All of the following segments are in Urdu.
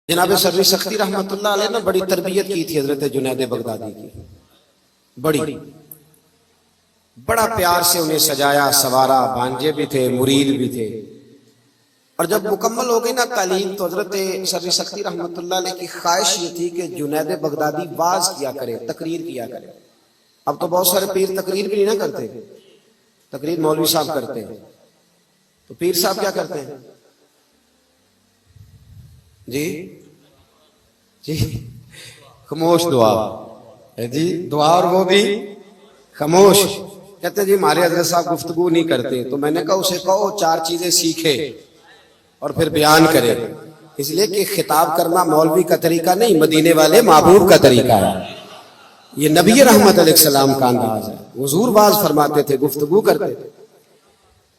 جناب سروی سختی رحمت اللہ علیہ نے بڑی تربیت کی تھی حضرت جنید بغدادی کی، بڑی بڑا پیار سے انہیں سجایا سوارا، بانجے بھی تھے، مرید بھی تھے۔ اور جب مکمل ہو گئی نا تعلیم تو حضرت سروی سختی رحمت اللہ علیہ کی خواہش یہ تھی کہ جنید بغدادی واعظ کیا کرے، تقریر کیا کرے۔ اب تو بہت سارے پیر تقریر بھی نہیں نہ کرتے، تقریر مولوی صاحب کرتے ہیں، تو پیر صاحب کیا کرتے ہیں؟ جی جی خاموش دعا جی، دعا اور وہ بھی خاموش۔ کہتے ہیں جی ہمارے حضرت صاحب گفتگو نہیں کرتے، تو میں نے کہا اسے کہو چار چیزیں سیکھے اور پھر بیان کرے، اس لیے کہ خطاب کرنا مولوی کا طریقہ نہیں، مدینے والے محبوب کا طریقہ ہے، یہ نبی رحمت علیہ السلام کا انداز ہے۔ حضور واعظ فرماتے تھے، گفتگو کرتے تھے۔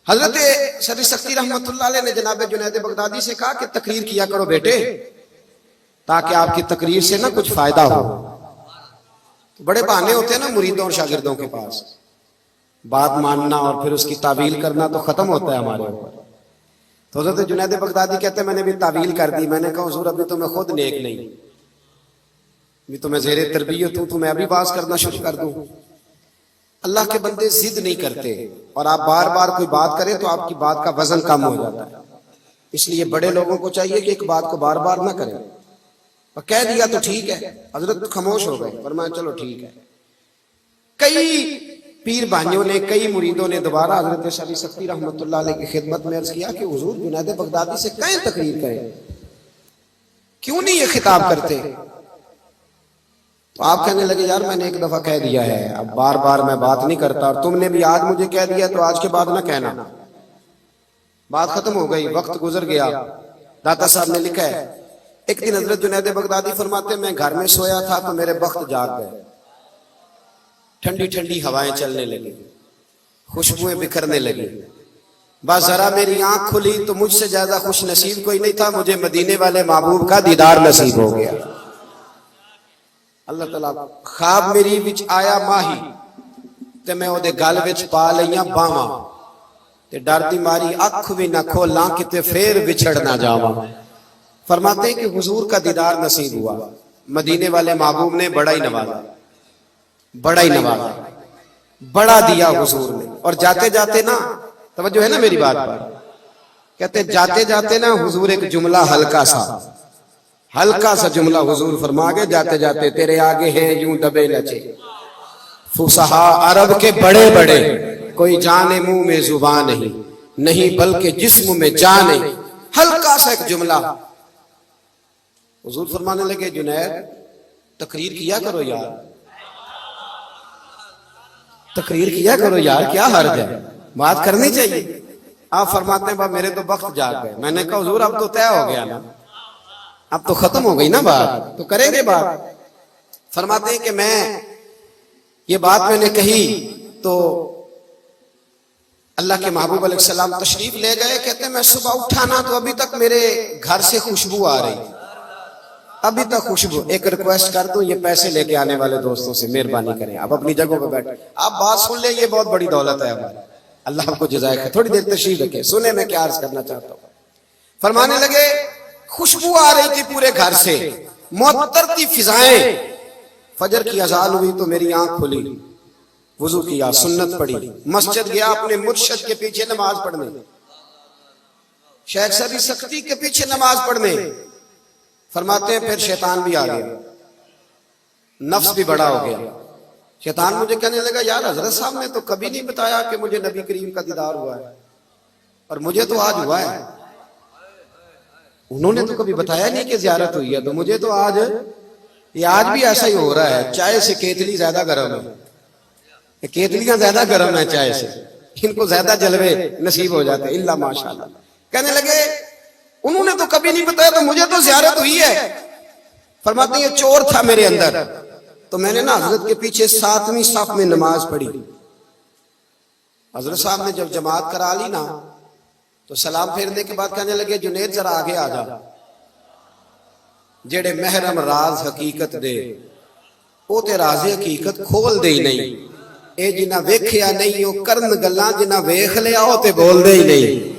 حضرت سروی سختی رحمت اللہ علیہ نے جناب جنید بغدادی سے کہا کہ تقریر کیا کرو بیٹے، تاکہ آپ کی تقریر سے نہ کچھ فائدہ ہو۔ بڑے بہانے ہوتے ہیں نا مریدوں اور شاگردوں کے پاس، بات ماننا اور پھر اس کی تعویل کرنا تو ختم ہوتا ہے ہمارے اوپر۔ تو حضرت جنید بغدادی کہتے ہیں میں نے بھی تعویل کر دی، میں نے کہا حضور ابھی تو میں خود نیک نہیں، ابھی تو میں زیر تربیت ہوں، تو میں ابھی باز کرنا شروع کر دوں؟ اللہ کے بندے ضد نہیں کرتے، اور آپ بار بار کوئی بات کریں تو آپ کی بات کا وزن کم ہو جاتا ہے، اس لیے بڑے لوگوں کو چاہیے کہ ایک بات کو بار بار نہ کریں۔ اور کہہ دیا تو ٹھیک ہے، حضرت خاموش ہو گئے، فرمایا چلو ٹھیک ہے۔ کئی پیر بھائیوں نے، کئی مریدوں نے دوبارہ حضرت سروی سختی رحمت اللہ علیہ کی خدمت میں عرض کیا کہ حضور جنید بغدادی سے کہیں تقریر کریں، کیوں نہیں یہ خطاب کرتے؟ تو آپ کہنے لگے یار میں نے ایک دفعہ کہہ دیا ہے، اب بار بار میں بات نہیں کرتا، اور تم نے بھی آج مجھے کہہ دیا تو آج کے بعد نہ کہنا۔ بات ختم ہو گئی، وقت گزر گیا۔ داتا صاحب نے لکھا ہے ایک دن حضرت جنید بغدادی فرماتے میں گھر میں سویا تھا تو میرے بخت جاگ گئے، ٹھنڈی ٹھنڈی ہوائیں چلنے لگی، خوشبوئیں بکھرنے لگی، بس ذرا میری آنکھ کھلی تو مجھ سے زیادہ خوش نصیب کوئی نہیں تھا، مجھے مدینے والے محبوب کا دیدار نصیب ہو گیا۔ اللہ تعالیٰ خواب میری وچ آیا ماہی تے میں او دے گل وچ پا لئیاں باواں تے ڈر دی ماری اکھ وی نہ کھولاں کتے پھر بچھڑ نہ جاواں۔ فرماتے ہیں کہ حضور کا دیدار نصیب ہوا، مدینے والے محبوب نے بڑا ہی نوازا، بڑا ہی نوازا، بڑا دیا حضور نے۔ اور جاتے جاتے نا، توجہ ہے نا میری بات پر، کہتے جاتے جاتے نا حضور ایک جملہ ہلکا سا جملہ حضور فرما گئے جاتے جاتے، تیرے آگے ہیں یوں دبے لچے فصحا عرب کے بڑے بڑے، کوئی جانے منہ میں زبان نہیں بلکہ جسم میں جان ہے۔ ہلکا سا ایک جملہ حضور فرمانے لگے جنید تقریر کیا کرو یار، تقریر کیا کرو یار، کیا حرج ہے، بات کرنی چاہیے۔ آپ فرماتے ہیں باب میرے تو وقت جاگ گئے۔ میں نے کہا حضور اب تو طے ہو گیا نا، اب تو ختم ہو گئی نا بات، تو کریں گے بات۔ فرماتے ہیں کہ یہ بات میں نے کہی تو اللہ کے محبوب علیہ السلام تشریف لے گئے۔ کہتے ہیں میں صبح اٹھا نا تو ابھی تک میرے گھر سے خوشبو آ رہی، ابھی تک خوشبو۔ ایک ریکویسٹ کر دوں، یہ پیسے لے کے آنے والے دوستوں سے مہربانی کریں، آپ اپنی جگہوں پہ بیٹھیں، آپ بات سن لیں، یہ بہت بڑی دولت ہے ہماری، اللہ آپ کو جزائے خیر۔ تھوڑی دیر تشریف رکھیں، سنیں میں کیا عرض کرنا چاہتا ہوں۔ فرمانے لگے خوشبو آ رہی تھی پورے گھر سے، معطر تھی فضائیں۔ فجر کی اذان ہوئی تو میری آنکھ کھلی، وضو کیا، سنت پڑھی، مسجد گیا اپنے مرشد کے پیچھے نماز پڑھنے، شیخ سروی سختی کے پیچھے نماز پڑھنے۔ فرماتے ہیں پھر شیطان بھی آ گیا، نفس بھی بڑا ہو گیا۔ شیطان مجھے کہنے لگا یار حضرت صاحب نے تو کبھی نہیں بتایا کہ مجھے نبی کریم کا دیدار ہوا ہے، اور مجھے تو آج ہوا ہے۔ انہوں نے تو کبھی بتایا نہیں کہ زیارت ہوئی ہے، تو مجھے تو آج بھی ایسا ہی ہو رہا ہے۔ چائے سے کیتلی زیادہ گرم ہے، کیتلیاں زیادہ گرم ہیں چائے سے، ان کو زیادہ جلوے نصیب ہو جاتے ہیں، اللہ ماشاءاللہ۔ کہنے لگے انہوں نے تو کبھی نہیں بتایا تو مجھے تو زیارت ہوئی ہے۔ فرماتے ہیں یہ چور تھا میرے اندر، تو میں نے نا حضرت کے پیچھے 7ویں صف میں نماز پڑھی۔ حضرت صاحب نے جب جماعت کرا لی نا تو سلام پھیرنے کے بعد کہنے لگے جنید ذرا آگے آ جا، جڑے محرم راز حقیقت دے او تے راز حقیقت کھول دے ہی نہیں، اے جنہ ویکھیا نہیں او کرن گلاں، جنہ ویکھ لیا او تے بول دے ہی نہیں۔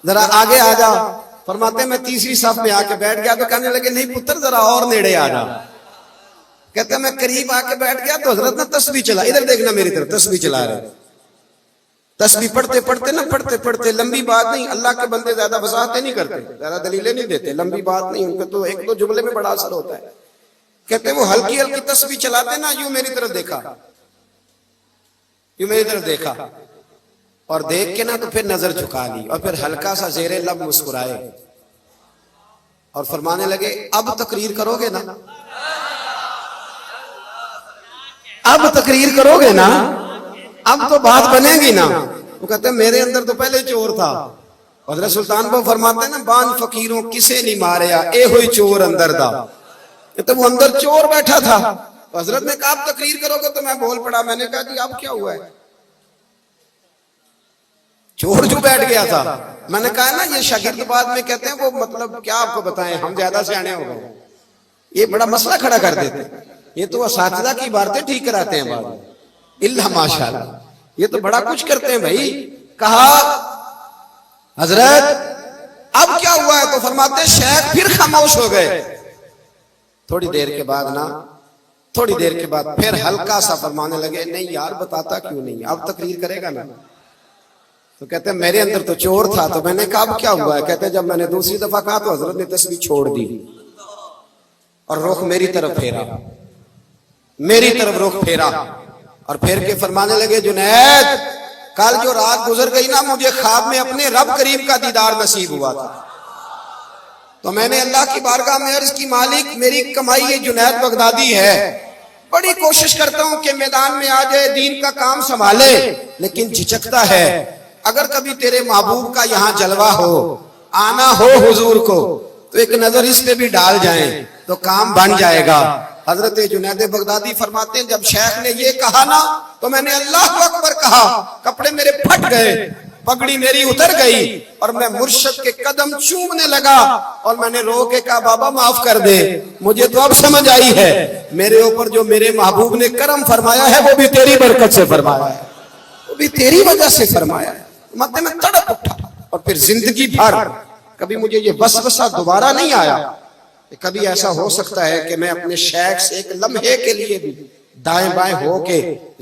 ذرا آگے آ جا۔ فرماتے ہیں میں تیسری صف میں آ کے بیٹھ گیا تو کہنے لگے نہیں پتر ذرا اور نیڑے آ جا. کہتے ہیں میں قریب آ کے بیٹھ گیا تو حضرت نے تسبیح چلا, ادھر دیکھنا میری طرف, تسبیح چلا رہے. تسبیح پڑھتے پڑھتے لمبی بات نہیں, اللہ کے بندے زیادہ وضاحتیں نہیں کرتے, زیادہ دلیلیں نہیں دیتے, لمبی بات نہیں, ان پہ تو ایک دو جملے میں بڑا اثر ہوتا ہے. کہتے ہیں وہ ہلکی ہلکی تسبیح چلاتے نا, یوں میری طرف دیکھا, یوں میری طرف دیکھا, اور دیکھ کے نا تو پھر نظر جھکا لی, اور پھر ہلکا سا زیر لب مسکرائے اور فرمانے لگے اب تقریر کرو گے نا, اب تقریر کرو گے نا, اب تو بات بنے گی نا. وہ کہتے ہیں میرے اندر تو پہلے چور تھا. حضرت سلطان کو فرماتے ہیں نا بان فقیروں کسے نہیں ماریا اے ہوئی چور اندر دا. تو وہ اندر چور بیٹھا تھا. حضرت نے کہا اب تقریر کرو گے تو میں بول پڑا. میں نے کہا جی اب کیا ہوا ہے, چور جو بیٹھ گیا تھا. میں نے کہا نا یہ شاگرد بعد میں کہتے ہیں وہ مطلب کیا آپ کو بتائیں, ہم زیادہ سیانے ہو گئے, یہ بڑا مسئلہ کھڑا کر دیتے. یہ تو اساتذہ کی باتیں ٹھیک کراتے ہیں بعد میں, اللہ ماشاءاللہ, یہ تو بڑا کچھ کرتے ہیں بھائی. کہا حضرت اب کیا ہوا ہے, تو فرماتے ہیں شیخ پھر خاموش ہو گئے. تھوڑی دیر کے بعد نا, تھوڑی دیر کے بعد پھر ہلکا سا فرمانے لگے نہیں یار بتاتا کیوں نہیں, اب تقریر کرے گا نا. تو کہتے ہیں میرے اندر تو چور تھا. تو میں نے کہا اب کیا ہوا ہے, کہتے ہیں جب میں نے دوسری دفعہ کہا تو حضرت نے تسبیح چھوڑ دی اور رخ میری طرف پھیرا, میری طرف رخ پھیرا, اور پھر کے فرمانے لگے جنید کل جو رات گزر گئی نا مجھے خواب میں اپنے رب کریم کا دیدار نصیب ہوا تھا. تو میں نے اللہ کی بارگاہ میں عرض کی مالک میری کمائی یہ جنید بغدادی ہے, بڑی کوشش کرتا ہوں کہ میدان میں آ جائے دین کا کام سنبھالے, لیکن جھجکتا ہے. اگر کبھی تیرے محبوب کا یہاں جلوہ ہو, آنا ہو حضور کو, تو ایک نظر اس پہ بھی ڈال جائیں تو کام بن جائے گا. حضرت جنید بغدادی فرماتے ہیں جب شیخ نے یہ کہا نا تو میں نے اللہ اکبر کہا, کپڑے میرے پھٹ گئے, پگڑی میری اتر گئی, اور میں مرشد کے قدم چومنے لگا, اور میں نے رو کے کہا بابا معاف کر دے, مجھے تو اب سمجھ آئی ہے میرے اوپر جو میرے محبوب نے کرم فرمایا ہے وہ بھی تیری برکت سے فرمایا ہے, وہ بھی تیری وجہ سے فرمایا ہے. مطلب میں تڑپ اٹھا, اور پھر زندگی بھر کبھی مجھے یہ وسوسہ دوبارہ نہیں آیا کہ کبھی ایسا ہو سکتا ہے کہ میں اپنے شیخ سے ایک لمحے کے لیے بھی دائیں بائیں ہو کے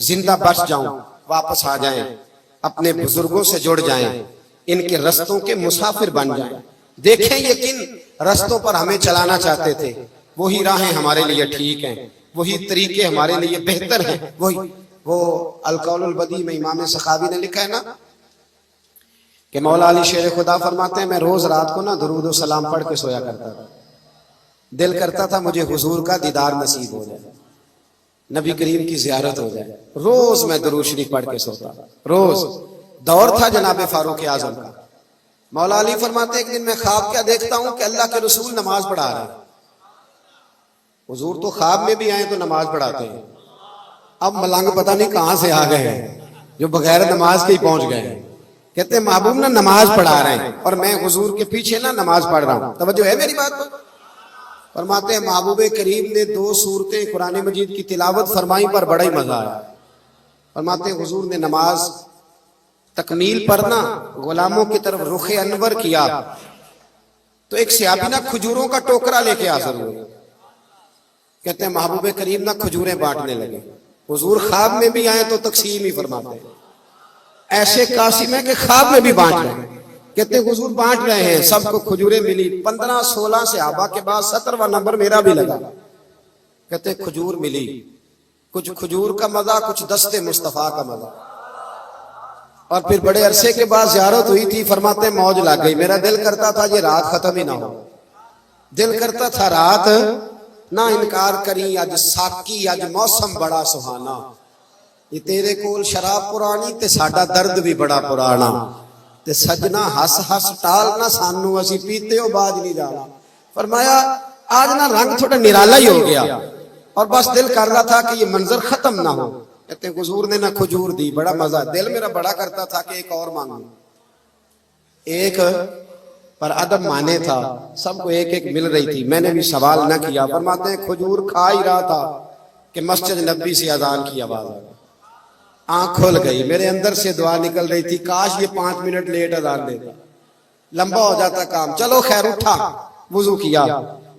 زندہ بچ جاؤں, واپس آ جائیں, اپنے بزرگوں سے جڑ جائیں, ان کے رستوں کے مسافر بن جائیں. دیکھیں یہ کن رستوں پر ہمیں چلانا چاہتے تھے, وہی راہیں ہمارے لیے ٹھیک ہیں, وہی طریقے ہمارے لیے بہتر ہیں. وہی وہ القول البدیع میں امام سخاوی نے لکھا ہے نا کہ مولا علی شیر خدا فرماتے ہیں میں روز رات کو نا درود و سلام پڑھ کے سویا کرتا تھا, دل کرتا تھا مجھے حضور کا دیدار نصیب ہو جائے, نبی کریم کی زیارت ہو جائے. روز میں درود شریف پڑھ کے سوتا, روز. دور تھا جناب فاروق اعظم کا. مولا علی فرماتے ہیں ایک دن میں خواب کیا دیکھتا ہوں کہ اللہ کے رسول نماز پڑھا رہے ہیں. حضور تو خواب میں بھی آئے تو نماز پڑھاتے ہیں. اب ملنگ پتہ نہیں کہاں سے آ گئے ہیں جو بغیر نماز کے ہی پہنچ گئے ہیں. کہتے ہیں محبوب نا نماز پڑھا رہے ہیں اور میں حضور کے پیچھے نا نماز پڑھ رہا ہوں. توجہ ہے میری بات پر؟ فرماتے ہیں محبوب کریم نے 2 سورتیں قرآن مجید کی تلاوت فرمائی پر بڑا ہی مزہ آیا. فرماتے ہیں حضور نے نماز تکمیل پر نا غلاموں کی طرف رخ انور کیا تو ایک صحابی نا کھجوروں کا ٹوکرا لے کے حاضر ہوئے. کہتے ہیں محبوب کریم نا کھجوریں بانٹنے لگے. حضور خواب میں بھی آئے تو تقسیم ہی فرماتے ہیں, ایسے قاسم ہے کہ خواب میں بھی بانٹ رہے ہیں. کہتے ہیں حضور بانٹ رہے ہیں, سب کو کھجوریں ملی. 15-16 صحابہ کے بعد 17واں نمبر میرا بھی لگا. کہتے ہیں کھجور ملی, کچھ کھجور کا مزہ, کچھ دست مصطفیٰ کا مزہ. اور پھر بڑے عرصے کے بعد زیارت ہوئی تھی. فرماتے ہیں موج لگ گئی. میرا دل کرتا تھا یہ رات ختم ہی نہ ہو, دل کرتا تھا رات نہ انکار کری. اج ساکی اج موسم بڑا سہانا, یہ تیرے کول شراب پرانی تے ساڈا درد بھی بڑا پرانا. تے سجنا ہس ہس ٹال نہ سانو اسی پیتے ہو باج نہیں جانا. فرمایا آج نہ رنگ تھوڑا نرالا ہی ہو گیا اور بس دل کر رہا تھا کہ یہ منظر ختم نہ ہو. کہتے ہیں حضور نے نہ کھجور دی, بڑا مزہ. دل میرا بڑا کرتا تھا کہ ایک اور مانگوں, ایک پر ادب مانے تھا. سب کو ایک ایک مل رہی تھی, میں نے بھی سوال نہ کیا. فرماتے ہیں کھجور کھا ہی رہا تھا کہ مسجد نبی سے اذان کی آواز آئی. آنکھ کھل گئی, میرے اندر سے دعا نکل رہی تھی کاش یہ 5 منٹ لیٹ اذان دیتا. لمبا ہو جاتا کام. چلو خیر, اٹھا, وضو کیا.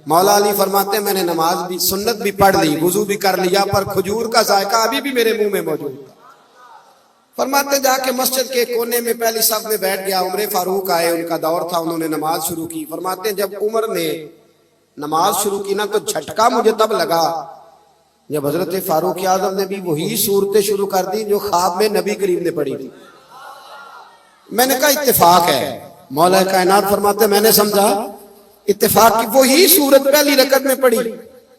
مولا علی فرماتے ہیں میں نے نماز بھی سنت بھی پڑھ لی, وضو بھی کر لیا, پر کھجور کا ذائقہ ابھی بھی میرے منہ میں موجود تھا. فرماتے جا کے مسجد کے کونے میں پہلی صف میں بیٹھ گیا. عمر فاروق آئے, ان کا دور تھا, انہوں نے نماز شروع کی. فرماتے ہیں جب عمر نے نماز شروع کی نا تو جھٹکا مجھے تب لگا جب حضرت فاروق اعظم نے بھی وہی صورتیں شروع کر دی جو خواب میں نبی کریم نے پڑھی تھی. میں نے کہا اتفاق ہے. مولا کائنات فرماتے میں نے سمجھا اتفاق کی وہی صورت پہلی رکعت میں پڑھی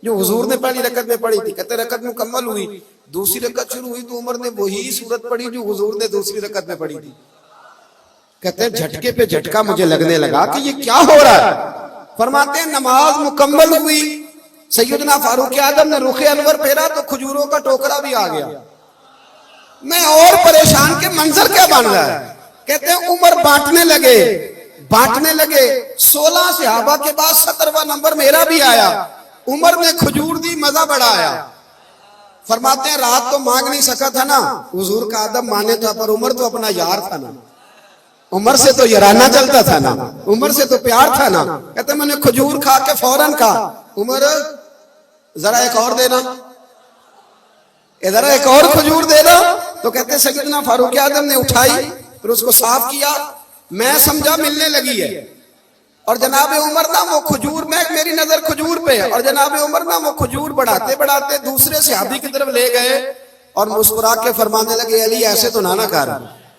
جو حضور نے پہلی رکعت میں پڑھی تھی. کہتے رکعت مکمل ہوئی, دوسری رکعت شروع ہوئی تو عمر نے وہی صورت پڑھی جو حضور نے دوسری رکعت میں پڑھی تھی. کہتے ہیں جھٹکے پہ جھٹکا مجھے لگنے لگا کہ یہ کیا ہو رہا ہے. فرماتے ہیں نماز مکمل ہوئی, سیدنا فاروق اعظم نے رخ انور پھیرا تو کھجوروں کا ٹوکرا بھی آ گیا. میں اور پریشان کہ منظر کیا بن رہا ہے. کہتے ہیں عمر بانٹنے لگے 16 صحابہ کے بعد 17واں نمبر میرا بھی آیا. عمر نے کھجور دی, مزہ بڑا آیا. فرماتے ہیں رات تو مانگ نہیں سکا تھا نا, حضور کا ادب مانے تھا, پر عمر تو اپنا یار تھا نا, عمر سے تو یارانہ چلتا تھا نا, عمر سے تو پیار تھا نا. کہتے ہیں میں نے کھجور کھا کے فوراً کہا عمر ذرا ایک اور دینا, ذرا ایک اور کھجور دینا. تو کہتے ہیں سیدنا فاروق اعظم نے اٹھائی پھر اس کو صاف کیا. میں سمجھا ملنے لگی ہے, اور جناب عمر نا وہ کھجور میں میری نظر کھجور پہ ہے, اور جناب عمر نا وہ کھجور بڑھاتے دوسرے صحابی کی طرف لے گئے اور مسکرا کے فرمانے لگے علی ایسے تو نہ کر,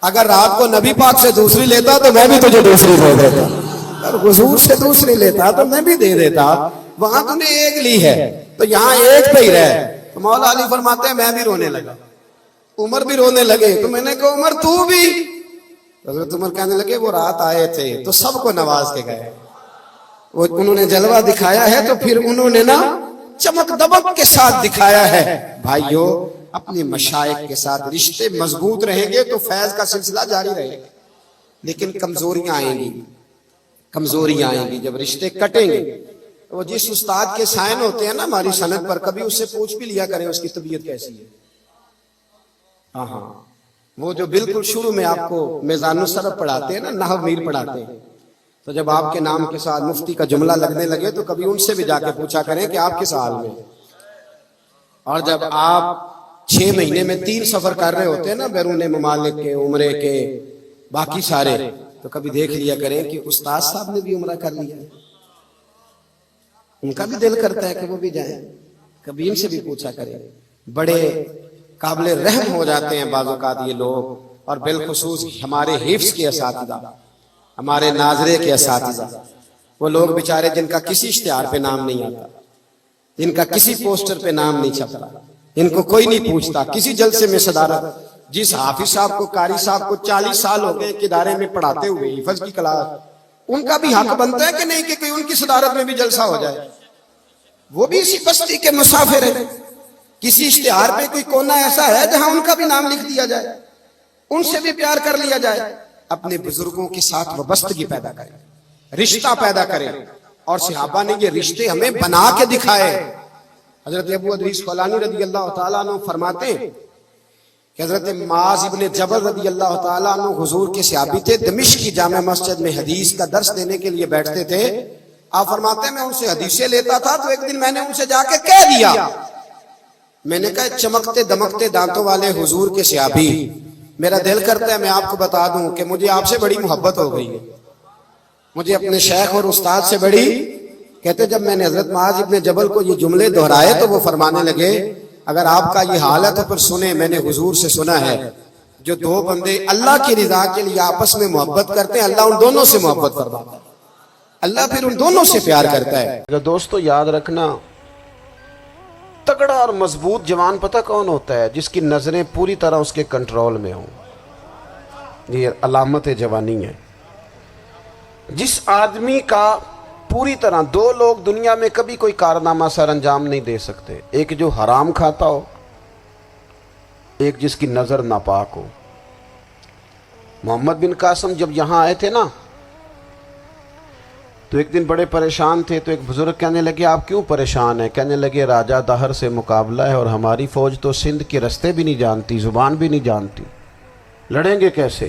اگر رات کو نبی پاک سے دوسری لیتا تو میں بھی تجھے دوسری دے دیتا, اگر حضور سے دوسری لیتا تو میں بھی دے دیتا. وہاں تو نے ایک لی ہے تو یہاں ایک پہ ہی رہے. تو مولا علی فرماتے ہیں میں بھی رونے لگا, عمر بھی رونے لگے. تو میں نے کہا عمر تو بھی. حضرت عمر کہنے لگے وہ رات آئے تھے تو سب کو نواز کے گئے, وہ انہوں نے جلوہ دکھایا ہے تو پھر انہوں نے نا چمک دمک کے ساتھ دکھایا ہے. بھائیو اپنے مشائخ کے ساتھ رشتے مضبوط رہیں گے تو فیض کا سلسلہ جاری رہے گا, لیکن کمزوریاں آئیں گی جب رشتے کٹیں گے. وہ جس استاد کے سائن ہوتے ہیں نا ہماری سند پر, کبھی اس سے پوچھ بھی لیا کریں اس کی طبیعت کیسی ہے. ہاں وہ جو بالکل شروع میں آپ کو میزان الصرف پڑھاتے ہیں نا, نحو میر پڑھاتے ہیں, تو جب آپ کے نام کے ساتھ مفتی کا جملہ لگنے لگے تو کبھی ان سے بھی جا کے پوچھا کریں کہ آپ کس حال میں. اور جب آپ 6 مہینے میں 3 سفر کر رہے ہوتے ہیں نا بیرون ممالک کے, عمرے کے, باقی سارے, تو کبھی دیکھ لیا کریں کہ استاد صاحب نے بھی عمرہ کر لیا ہے, ان کا بھی دل کرتا ہے کہ وہ بھی جائیں. کبھی ان سے بھی پوچھا کریں. بڑے قابل رحم ہو جاتے ہیں بعض اوقات یہ لوگ, اور بالخصوص ہمارے حفظ کے اساتذہ, ہمارے ناظرے کے اساتذہ, وہ لوگ بیچارے جن کا کسی اشتہار پہ نام نہیں آتا, جن کا کسی پوسٹر پہ نام نہیں چھپتا, ان کو کوئی نہیں پوچھتا. کسی جلسے میں صدارت, جس حافظ صاحب کو, قاری صاحب کو 40 سال ہو گئے ایک ادارے میں پڑھاتے ہوئے حفظ کی کلاس, ان کا بھی حق بنتا ہے کہ نہیں کہ ان کی صدارت میں بھی جلسہ ہو جائے. وہ بھی اسی بستی کے مسافر ہیں. کسی اشتہار پہ کوئی کونا ایسا ہے جہاں ان کا بھی نام لکھ دیا جائے, ان سے بھی پیار کر لیا جائے. اپنے بزرگوں کے ساتھ وابستگی پیدا کریں, رشتہ پیدا کریں. اور صحابہ نے یہ رشتے ہمیں بنا کے دکھائے. حضرت ابو ادریس خولانی رضی اللہ تعالیٰ عنہ فرماتے ہیں کہ حضرت معاذ ابن جبل رضی اللہ تعالیٰ عنہ حضور کے صحابی تھے, دمشق کی جامع مسجد میں حدیث کا درس دینے کے لیے بیٹھتے تھے. آپ فرماتے ہیں میں ان سے حدیثیں لیتا تھا تو ایک دن میں نے ان سے جا کے کہہ دیا, میں نے کہا چمکتے دمکتے دانتوں والے حضور کے صحابی, میرا دل کرتا ہے میں آپ کو بتا دوں کہ مجھے آپ سے بڑی محبت ہو گئی ہے, مجھے اپنے شیخ اور استاد سے بڑی. کہتے جب میں نے حضرت معاذ ابن جبل کو یہ جملے دہرائے تو وہ فرمانے لگے اگر آپ کا یہ حال ہے تو پھر سنیں, میں نے حضور سے سنا ہے جو 2 بندے اللہ کی رضا کے لیے آپس میں محبت کرتے ہیں اللہ ان دونوں سے محبت فرماتا ہے, اللہ پھر ان دونوں سے پیار کرتا ہے. دوستو یاد رکھنا, تگڑا اور مضبوط جوان پتہ کون ہوتا ہے؟ جس کی نظریں پوری طرح اس کے کنٹرول میں ہوں. یہ علامت جوانی ہے. جس آدمی کا پوری طرح 2 لوگ دنیا میں کبھی کوئی کارنامہ سر انجام نہیں دے سکتے, ایک جو حرام کھاتا ہو, ایک جس کی نظر ناپاک ہو. محمد بن قاسم جب یہاں آئے تھے نا تو ایک دن بڑے پریشان تھے, تو ایک بزرگ کہنے لگے آپ کیوں پریشان ہیں؟ کہنے لگے راجہ دہر سے مقابلہ ہے اور ہماری فوج تو سندھ کے رستے بھی نہیں جانتی, زبان بھی نہیں جانتی, لڑیں گے کیسے؟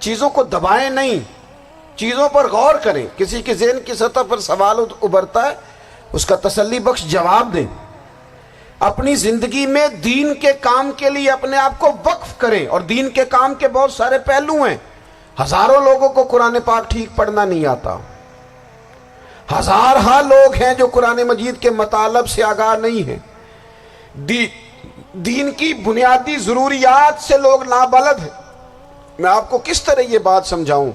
چیزوں کو دبائیں نہیں، چیزوں پر غور کریں. کسی کے ذہن کی سطح پر سوال ابھرتا ہے، اس کا تسلی بخش جواب دیں. اپنی زندگی میں دین کے کام کے لیے اپنے آپ کو وقف کریں. اور دین کے کام کے بہت سارے پہلو ہیں. ہزاروں لوگوں کو قرآن پاک ٹھیک پڑھنا نہیں آتا. ہزارہا لوگ ہیں جو قرآن مجید کے مطالب سے آگاہ نہیں ہیں. دین کی بنیادی ضروریات سے لوگ نابلد ہیں. میں آپ کو کس طرح یہ بات سمجھاؤں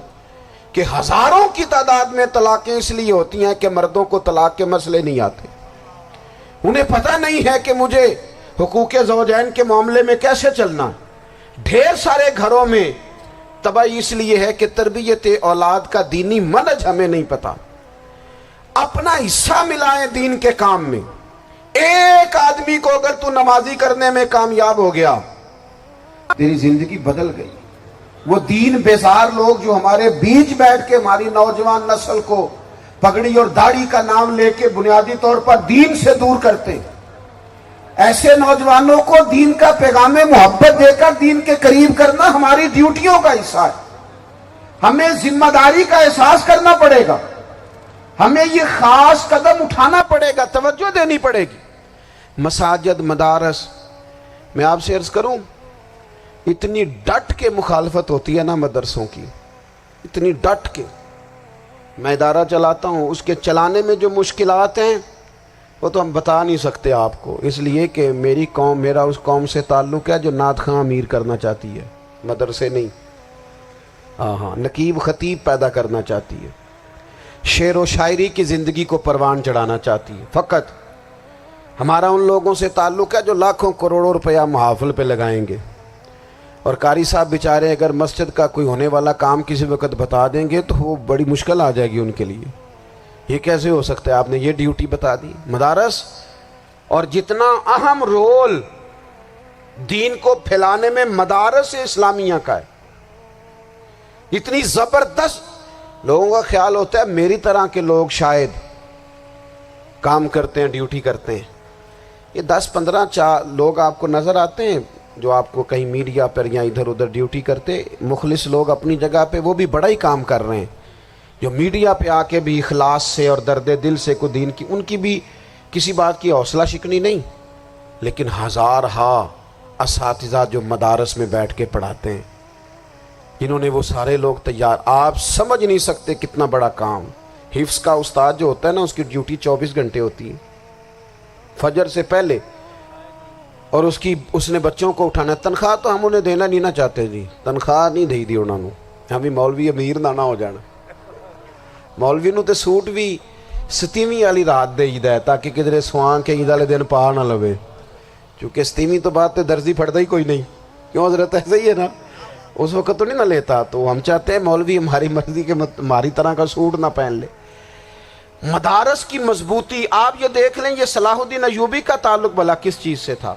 کہ ہزاروں کی تعداد میں طلاقیں اس لیے ہوتی ہیں کہ مردوں کو طلاق کے مسئلے نہیں آتے. انہیں پتہ نہیں ہے کہ مجھے حقوق زوجین کے معاملے میں کیسے چلنا. ڈھیر سارے گھروں میں تباہی اس لیے ہے کہ تربیت اولاد کا دینی منہج ہمیں نہیں پتا. اپنا حصہ ملائیں دین کے کام میں. ایک آدمی کو اگر تو نمازی کرنے میں کامیاب ہو گیا، تیری زندگی بدل گئی. وہ دین بیزار لوگ جو ہمارے بیچ بیٹھ کے ہماری نوجوان نسل کو پگڑی اور داڑھی کا نام لے کے بنیادی طور پر دین سے دور کرتے، ایسے نوجوانوں کو دین کا پیغام محبت دے کر دین کے قریب کرنا ہماری ڈیوٹیوں کا حصہ ہے. ہمیں ذمہ داری کا احساس کرنا پڑے گا. ہمیں یہ خاص قدم اٹھانا پڑے گا، توجہ دینی پڑے گی. مساجد، مدارس، میں آپ سے عرض کروں، اتنی ڈٹ کے مخالفت ہوتی ہے نا مدرسوں کی، اتنی ڈٹ کے. میں ادارہ چلاتا ہوں، اس کے چلانے میں جو مشکلات ہیں وہ تو ہم بتا نہیں سکتے آپ کو، اس لیے کہ میری قوم، میرا اس قوم سے تعلق ہے جو نعت خواں امیر کرنا چاہتی ہے، مدرسے نہیں. ہاں نقیب خطیب پیدا کرنا چاہتی ہے، شعر و شاعری کی زندگی کو پروان چڑھانا چاہتی ہے. فقط ہمارا ان لوگوں سے تعلق ہے جو لاکھوں کروڑوں روپیہ محافل پہ لگائیں گے. اور قاری صاحب بیچارے اگر مسجد کا کوئی ہونے والا کام کسی وقت بتا دیں گے تو وہ بڑی مشکل آ جائے گی ان کے لیے. یہ کیسے ہو سکتا ہے، آپ نے یہ ڈیوٹی بتا دی. مدارس اور جتنا اہم رول دین کو پھیلانے میں مدارس اسلامیہ کا ہے، اتنی زبردست. لوگوں کا خیال ہوتا ہے میری طرح کے لوگ شاید کام کرتے ہیں، ڈیوٹی کرتے ہیں. یہ 10-15 لوگ آپ کو نظر آتے ہیں جو آپ کو کہیں میڈیا پر یا ادھر ادھر ڈیوٹی کرتے. مخلص لوگ اپنی جگہ پہ وہ بھی بڑا ہی کام کر رہے ہیں، جو میڈیا پہ آ کے بھی اخلاص سے اور درد دل سے کو دین کی، ان کی بھی کسی بات کی حوصلہ شکنی نہیں. لیکن ہزارہا اساتذہ جو مدارس میں بیٹھ کے پڑھاتے ہیں، جنہوں نے وہ سارے لوگ تیار، آپ سمجھ نہیں سکتے کتنا بڑا کام. حفظ کا استاد جو ہوتا ہے نا، اس کی ڈیوٹی 24 گھنٹے ہوتی ہے فجر سے پہلے، اور اس نے بچوں کو اٹھانا. تنخواہ تو ہم انہیں دینا نہیں نہ چاہتے جی، تنخواہ نہیں دے دی انہوں نے. ہمیں مولوی امیر نہ ہو جانا. مولوی نو تے سوٹ بھی 27ویں والی رات دے ہے تاکہ کدھر سوان کے عید والے دن پا نہ لوے، چونکہ 27ویں تو بعد تے درزی پھڑتا ہی کوئی نہیں. کیوں حضرت؟ ایسے ہی ہے نا، اس وقت تو نہیں نہ لیتا. تو ہم چاہتے ہیں مولوی ہماری مرضی کے ہماری طرح کا سوٹ نہ پہن لے. مدارس کی مضبوطی آپ یہ دیکھ لیں، یہ صلاح الدین ایوبی کا تعلق بھلا کس چیز سے تھا؟